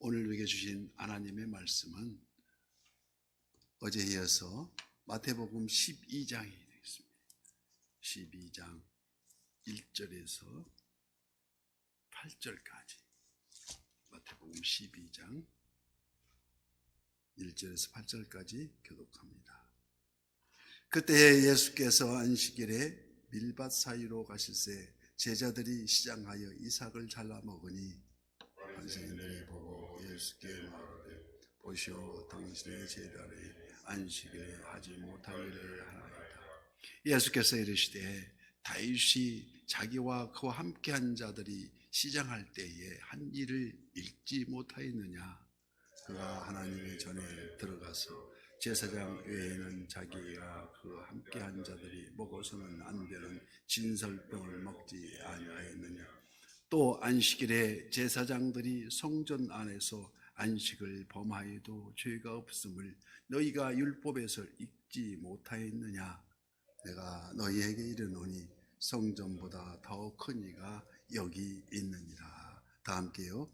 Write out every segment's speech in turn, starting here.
오늘 우리에게 주신 하나님의 말씀은 어제에 이어서 마태복음 12장이 되겠습니다. 12장 1절에서 8절까지 마태복음 12장 1절에서 8절까지 교독합니다. 그때 예수께서 안식일에 밀밭 사이로 가실새 제자들이 시장하여 이삭을 잘라 먹으니 바리새인들이 보고 예수께 말하되 보시오, 당신의 제자들이 안식일에 하지 못할 일을 하나이다. 예수께서 이르시되 다윗이 자기와 그와 함께한 자들이 시장할 때에 한 일을 읽지 못하였느냐? 그가 하나님의 전에 들어가서 제사장 외에는 자기와 그와 함께한 자들이 먹어서는 안 되는 진설병을 먹지 아니하였느냐? 또 안식일에 제사장들이 성전 안에서 안식을 범하여도 죄가 없음을 너희가 율법에서 읽지 못하였느냐? 내가 너희에게 이르노니 성전보다 더 큰 이가 여기 있느니라. 다 함께요.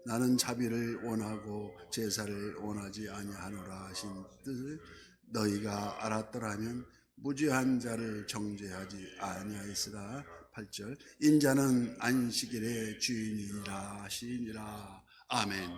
나는 자비를 원하고 제사를 원하지 아니하노라 하신 뜻을 너희가 알았더라면 무죄한 자를 정죄하지 아니하였으나 8절 인자는 안식일의 주인이라 하시니라. 아멘.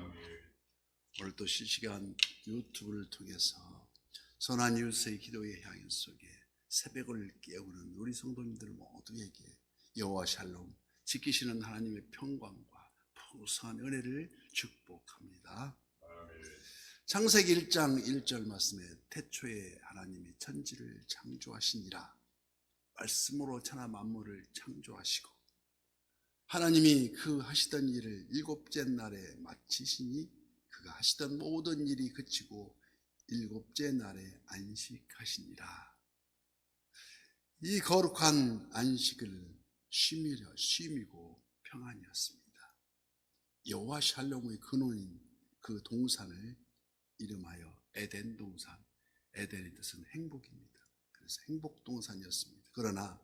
오늘 또 실시간 유튜브를 통해서 선한 이웃의 기도의 향연 속에 새벽을 깨우는 우리 성도님들 모두에게 여호와 샬롬 지키시는 하나님의 평강과 풍성한 은혜를 축복합니다. 창세기 1장 1절 말씀에 태초에 하나님이 천지를 창조하시니라. 말씀으로 천하 만물을 창조하시고 하나님이 그 하시던 일을 일곱째 날에 마치시니 그가 하시던 모든 일이 그치고 일곱째 날에 안식하시니라. 이 거룩한 안식을 쉼이고 평안이었습니다. 여호와 샬롬의 근원인 그 동산을 이름하여 에덴 동산, 에덴의 뜻은 행복입니다. 그래서 행복동산이었습니다. 그러나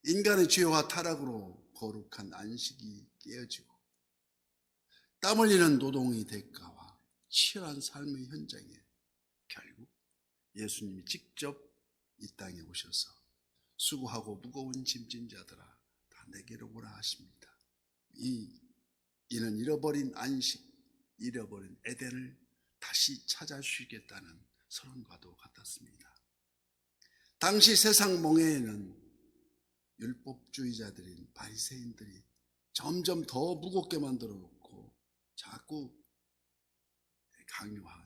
인간의 죄와 타락으로 거룩한 안식이 깨어지고 땀 흘리는 노동의 대가와 치열한 삶의 현장에 결국 예수님이 직접 이 땅에 오셔서 수고하고 무거운 짐진 자들아 다 내게로 오라 하십니다. 이는 잃어버린 안식, 잃어버린 에덴을 다시 찾아주시겠다는 선언과도 같았습니다. 당시 세상 몽해에는 율법주의자들인 바리새인들이 점점 더 무겁게 만들어 놓고 자꾸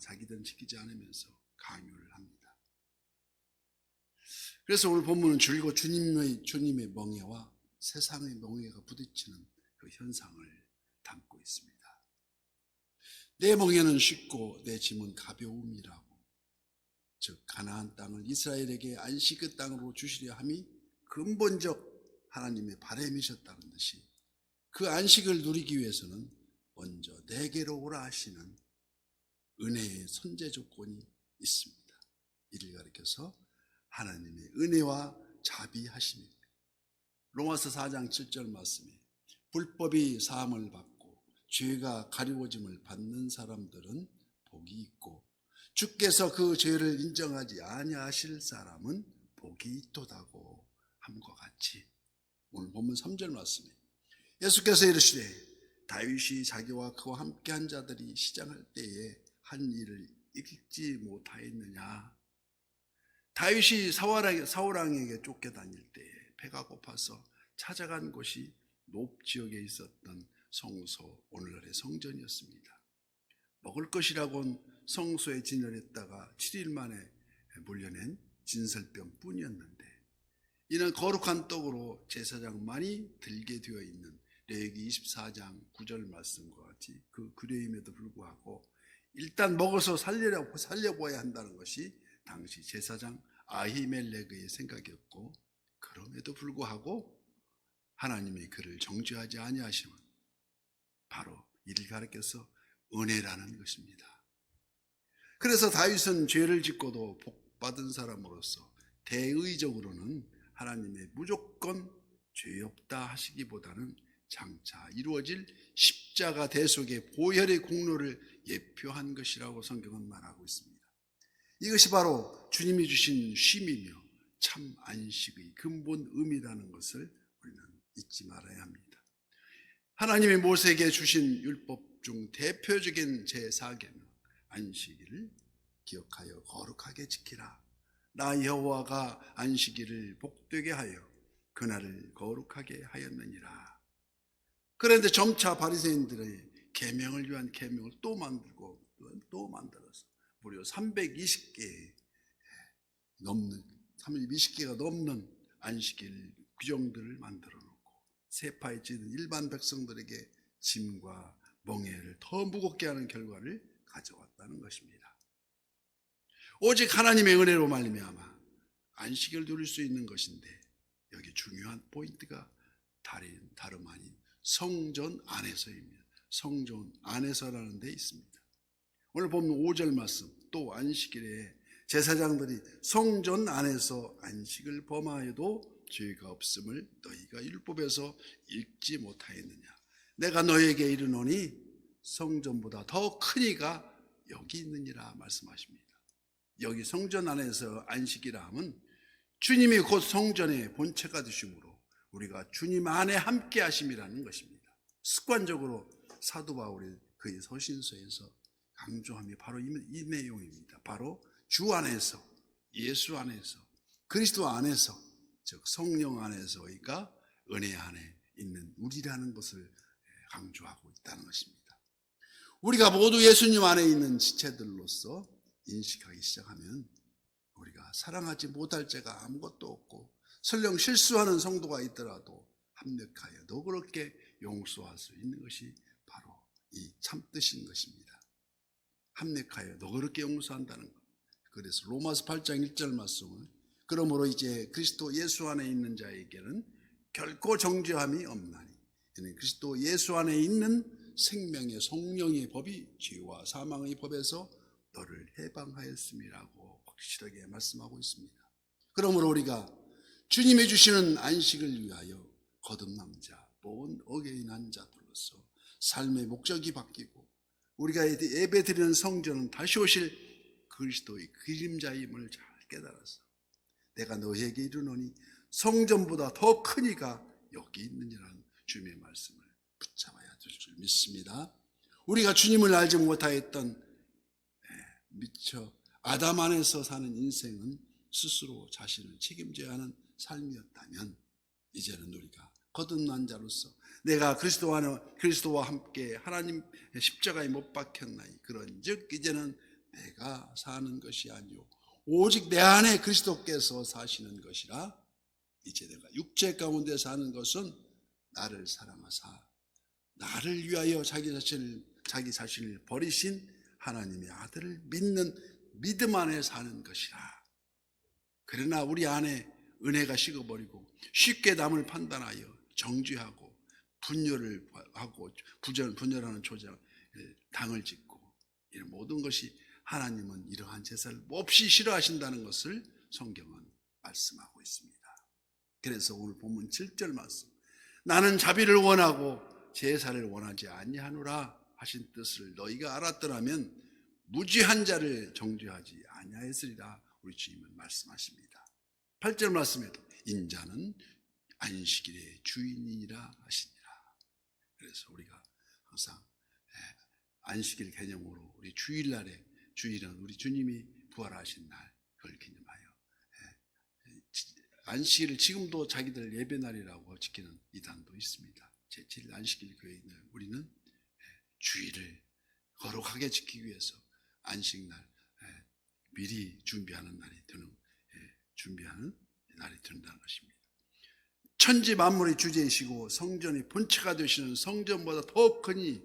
자기들은 지키지 않으면서 강요를 합니다. 그래서 오늘 본문은 줄곧 주님의 멍에와 세상의 멍에가 부딪히는 그 현상을 담고 있습니다. 내 멍에는 쉽고 내 짐은 가벼움이라고, 즉 가나안 땅을 이스라엘에게 안식의 땅으로 주시려 함이 근본적 하나님의 바람이셨다는 듯이 그 안식을 누리기 위해서는 먼저 내게로 오라 하시는 은혜의 선제 조건이 있습니다. 이를 가리켜서 하나님의 은혜와 자비하심입니다. 로마서 4장 7절 말씀에 불법이 사함을 받고 죄가 가리워짐을 받는 사람들은 복이 있고 주께서 그 죄를 인정하지 아니하실 사람은 복이 있도다고 함과 같이 오늘 본문 3절 말씀에 예수께서 이르시되 다윗이 자기와 그와 함께한 자들이 시장할 때에 한 일을 읽지 못하였느냐? 다윗이 사울왕에게 쫓겨다닐 때에 배가 고파서 찾아간 곳이 높지역에 있었던 성소, 오늘날의 성전이었습니다. 먹을 것이라고는 성소에 진열했다가 7일 만에 물려낸 진설병 뿐이었는데 이는 거룩한 떡으로 제사장만이 들게 되어 있는 레위기 24장 9절 말씀과 같이 그 규례임에도 불구하고 일단 먹어서 살려보아야 한다는 것이 당시 제사장 아히멜렉의 생각이었고 그럼에도 불구하고 하나님이 그를 정죄하지 아니하심은 바로 이를 가리켜서 은혜라는 것입니다. 그래서 다윗은 죄를 짓고도 복받은 사람으로서 대의적으로는 하나님의 무조건 죄 없다 하시기보다는 장차 이루어질 십자가 대속의 보혈의 공로를 예표한 것이라고 성경은 말하고 있습니다. 이것이 바로 주님이 주신 쉼이며 참 안식의 근본 의미라는 것을 우리는 잊지 말아야 합니다. 하나님이 모세에게 주신 율법 중 대표적인 제4계명 안식일을 기억하여 거룩하게 지키라. 나 여호와가 안식일을 복되게 하여 그날을 거룩하게 하였느니라. 그런데 점차 바리새인들의 계명을 위한 계명을 또 만들고 또 만들어서 무려 320개 넘는 320개가 넘는 안식일 규정들을 만들어 놓고 세파에 찌든 일반 백성들에게 짐과 멍에를 더 무겁게 하는 결과를 가져왔다는 것입니다. 오직 하나님의 은혜로 말미암아 안식을 누릴 수 있는 것인데 여기 중요한 포인트가 다름 아닌 성전 안에서입니다. 성전 안에서라는 데 있습니다. 오늘 보면 5절 말씀, 또 안식일에 제사장들이 성전 안에서 안식을 범하여도 죄가 없음을 너희가 율법에서 읽지 못하였느냐. 내가 너희에게 이르노니 성전보다 더 큰 이가 여기 있느니라 말씀하십니다. 여기 성전 안에서 안식이라 함은 주님이 곧 성전의 본체가 되심으로 우리가 주님 안에 함께 하심이라는 것입니다. 습관적으로 사도 바울이 그의 서신서에서 강조함이 바로 이 내용입니다. 바로 주 안에서, 예수 안에서, 그리스도 안에서, 즉 성령 안에서 우리가 은혜 안에 있는 우리라는 것을 강조하고 있다는 것입니다. 우리가 모두 예수님 안에 있는 지체들로서 인식하기 시작하면 우리가 사랑하지 못할 죄가 아무것도 없고 설령 실수하는 성도가 있더라도 합력하여 너그럽게 용서할 수 있는 것이 바로 이 참뜻인 것입니다. 합력하여 너그럽게 용서한다는 것. 그래서 로마서 8장 1절 말씀은 그러므로 이제 그리스도 예수 안에 있는 자에게는 결코 정죄함이 없나니 이는 그리스도 예수 안에 있는 생명의 성령의 법이 죄와 사망의 법에서 너를 해방하였음이라고 확실하게 말씀하고 있습니다. 그러므로 우리가 주님이 주시는 안식을 위하여 거듭난 자, 본 어게인한 자들로서 삶의 목적이 바뀌고 우리가 예배드리는 성전은 다시 오실 그리스도의 그림자임을 잘 깨달아서 내가 너희에게 이르노니 성전보다 더 큰 이가 여기 있느니라는 주님의 말씀을 붙잡아야 될 줄 믿습니다. 우리가 주님을 알지 못하였던 미처 아담 안에서 사는 인생은 스스로 자신을 책임져야 하는 삶이었다면 이제는 우리가 거듭난 자로서 내가 그리스도와 함께 하나님 십자가에 못 박혔나니 그런즉 이제는 내가 사는 것이 아니요 오직 내 안에 그리스도께서 사시는 것이라. 이제 내가 육체 가운데 사는 것은 나를 사랑하사 나를 위하여 자기 자신을 버리신 하나님의 아들을 믿는 믿음 안에 사는 것이라. 그러나 우리 안에 은혜가 식어버리고 쉽게 남을 판단하여 정죄하고 분열을 하고 분열하는 조작, 당을 짓고 이런 모든 것이 하나님은 이러한 제사를 몹시 싫어하신다는 것을 성경은 말씀하고 있습니다. 그래서 오늘 본문 7절 말씀 나는 자비를 원하고 제사를 원하지 아니하노라 하신 뜻을 너희가 알았더라면 무죄한 자를 정죄하지 아니하였으리라 우리 주님은 말씀하십니다. 8절 말씀에도 인자는 안식일의 주인이라 하시니라. 그래서 우리가 항상 안식일 개념으로 우리 주일날에 주일은 우리 주님이 부활하신 날 그걸 기념하여 안식일을 지금도 자기들 예배날이라고 지키는 이단도 있습니다. 제7일 안식일 교회에 있는 우리는 주일을 거룩하게 지키기 위해서 안식날 미리 준비하는 날이 된다는 것입니다. 천지 만물의 주제이시고 성전의 본체가 되시는 성전보다 더 크니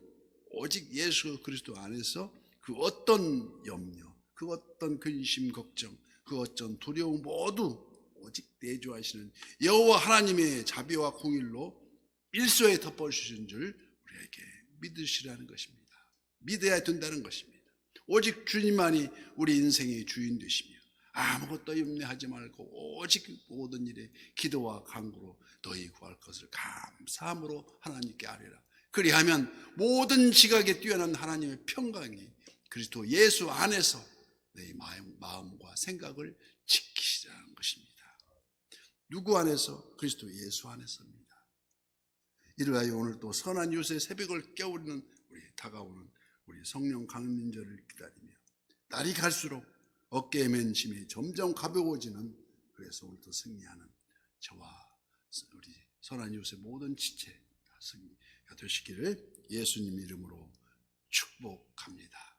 오직 예수 그리스도 안에서 그 어떤 염려, 그 어떤 근심, 걱정, 그 어떤 두려움 모두 오직 내주하시는 여호와 하나님의 자비와 공일로 일소에 덮어주신 줄 우리에게 믿으시라는 것입니다. 믿어야 된다는 것입니다. 오직 주님만이 우리 인생의 주인 되시며 아무것도 염려하지 말고 오직 모든 일에 기도와 간구로 너희 구할 것을 감사함으로 하나님께 아뢰라. 그리하면 모든 지각에 뛰어난 하나님의 평강이 그리스도 예수 안에서 내 마음과 생각을 지키시라는 것입니다. 누구 안에서? 그리스도 예수 안에서입니다. 이를 하여 오늘 또 선한 요새 새벽을 깨우리는 다가오는 우리 성령 강림절을 기다리며 날이 갈수록 어깨에 맨 짐이 점점 가벼워지는, 그래서 오늘도 승리하는 저와 우리 선한 요새 모든 지체 다 승리가 되시기를 예수님 이름으로 축복합니다.